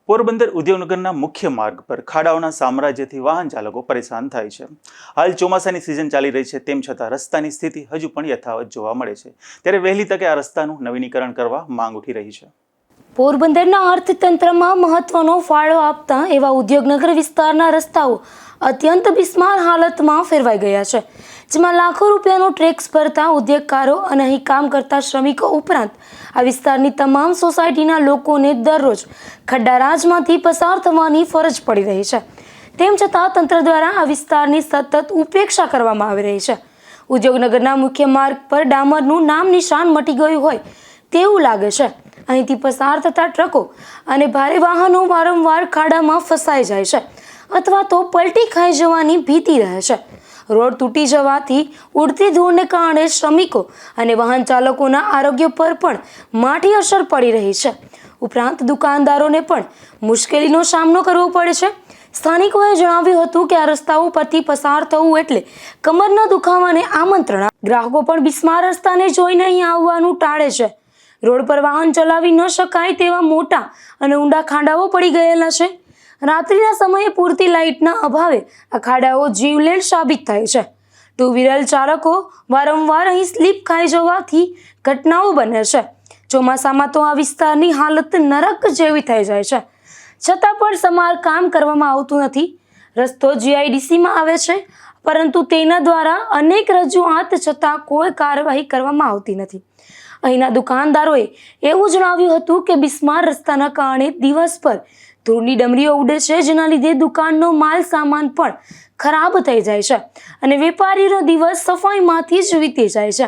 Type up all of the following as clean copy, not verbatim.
પોરબંદર ઉદ્યોગનગરના મુખ્ય માર્ગ પર ખાડાઓના સામ્રાજ્યથી વાહન ચાલકો પરેશાન થાય છે। હાલ ચોમાસાની સિઝન ચાલી રહી છે, તેમ છતાં રસ્તાની સ્થિતિ હજુ પણ યથાવત જોવા મળે છે। ત્યારે વહેલી તકે આ રસ્તાનું નવીનીકરણ કરવા માંગ ઉઠી રહી છે। પોરબંદરના અર્થતંત્રમાં મહત્વનો ફાળો આપતા એવા ઉદ્યોગનગર વિસ્તારના રસ્તાઓ અત્યંત બિસ્માર હાલતમાં ફેરવાઈ ગયા છે, જેમાં લાખો રૂપિયાનો ટેક્સ ભરતા ઉદ્યોગકારો અને અહીં કામ કરતા શ્રમિકો ઉપરાંત આ વિસ્તારની તમામ સોસાયટીના લોકોને દરરોજ ખड्डाराजમાંથી પસાર થવાની ફરજ પડી રહી છે। તેમ છતાં તંત્ર દ્વારા આ વિસ્તારની સતત ઉપેક્ષા કરવામાં આવી રહી છે। ઉદ્યોગનગરના મુખ્ય માર્ગ પર ડામરનું નામ નિશાન મટી ગયું હોય તેવું લાગે છે। અહીંથી પસાર થતા ટ્રકો અને ભારે વાહનો વારંવાર ખાડામાં ફસાઈ જાય છે અથવા તો પલટી ખાઈ જવાની ભીતિ રહે છે। રોડ તૂટી જવાથી ઉડતી ધૂળને કારણે શ્રમિકો અને વાહન ચાલકોના આરોગ્ય પર પણ માઠી અસર પડી રહી છે। ઉપરાંત દુકાનદારોને પણ મુશ્કેલીનો સામનો કરવો પડે છે। સ્થાનિકોએ જણાવ્યું હતું કે આ રસ્તાઓ પરથી પસાર થવું એટલે કમરના દુખાવાને આમંત્રણ। ગ્રાહકો પણ બિસ્માર રસ્તાને જોઈને અહીં આવવાનું ટાળે છે। રોડ પર વાહન ચલાવી ન શકાય તેવા મોટા અને ઊંડા ખાડાઓ પડી ગયેલા છે। રાત્રિના સમયે પૂરતી લાઇટના અભાવે આ ખાડાઓ જીવલેણ સાબિત થાય છે। ટુ વ્હીલર ચાલકો વારંવાર અહીં સ્લીપ ખાઈ જવાથી ઘટનાઓ બને છે। ચોમાસામાં તો આ વિસ્તારની હાલત નરક જેવી થઈ જાય છે, છતાં પણ સમારકામ કરવામાં આવતું નથી। રસ્તો GIDCમાં આવે છે, પરંતુ તેના દ્વારા અનેક રજૂઆત છતાં કોઈ કાર્યવાહી કરવામાં આવતી નથી। અહીંના દુકાનદારોએ એવું જણાવ્યું હતું કે બિસ્માર રસ્તાના કારણે દિવસ પર ધૂળની ડમરીઓ ઉડે છે, જેના લીધે દુકાનનો માલ સામાન પણ ખરાબ થઈ જાય છે અને વેપારીનો દિવસ સફાઈમાંથી જ વીતી જાય છે।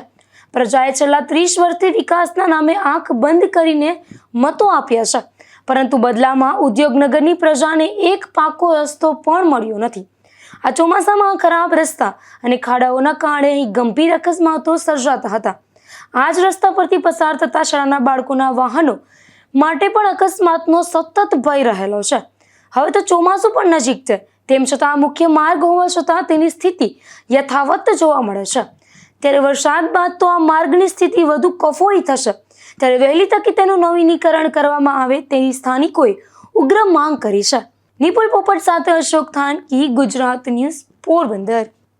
પ્રજાએ છેલ્લા 30 વર્ષથી વિકાસના નામે આંખ બંધ કરીને મતો આપ્યા છે, પરંતુ બદલામાં ઉદ્યોગનગરની પ્રજાને એક પાકો રસ્તો પણ મળ્યો નથી। આ ચોમાસામાં ખરાબ રસ્તા અને ખાડાઓના કારણે અહીં ગંભીર અકસ્માતો સર્જાતા હતા। આ જ રસ્તા પરથી પસાર થતા શાળાના બાળકોના વાહનો માટે પણ અકસ્માતનો સતત ભય રહેલો છે। હવે તો ચોમાસું પણ નજીક છે, તેમ છતાં મુખ્ય માર્ગ હોવા છતાં તેની સ્થિતિ યથાવત જોવા મળે છે। ત્યારે વરસાદ બાદ તો આ માર્ગની સ્થિતિ વધુ કફોડી થશે। ત્યારે વહેલી તકે તેનું નવીનીકરણ કરવામાં આવે તેની સ્થાનિકોએ ઉગ્ર માંગ કરી છે। નિપુલ પોપટ સાથે અશોક થાનકી, ગુજરાત ન્યૂઝ, પોરબંદર।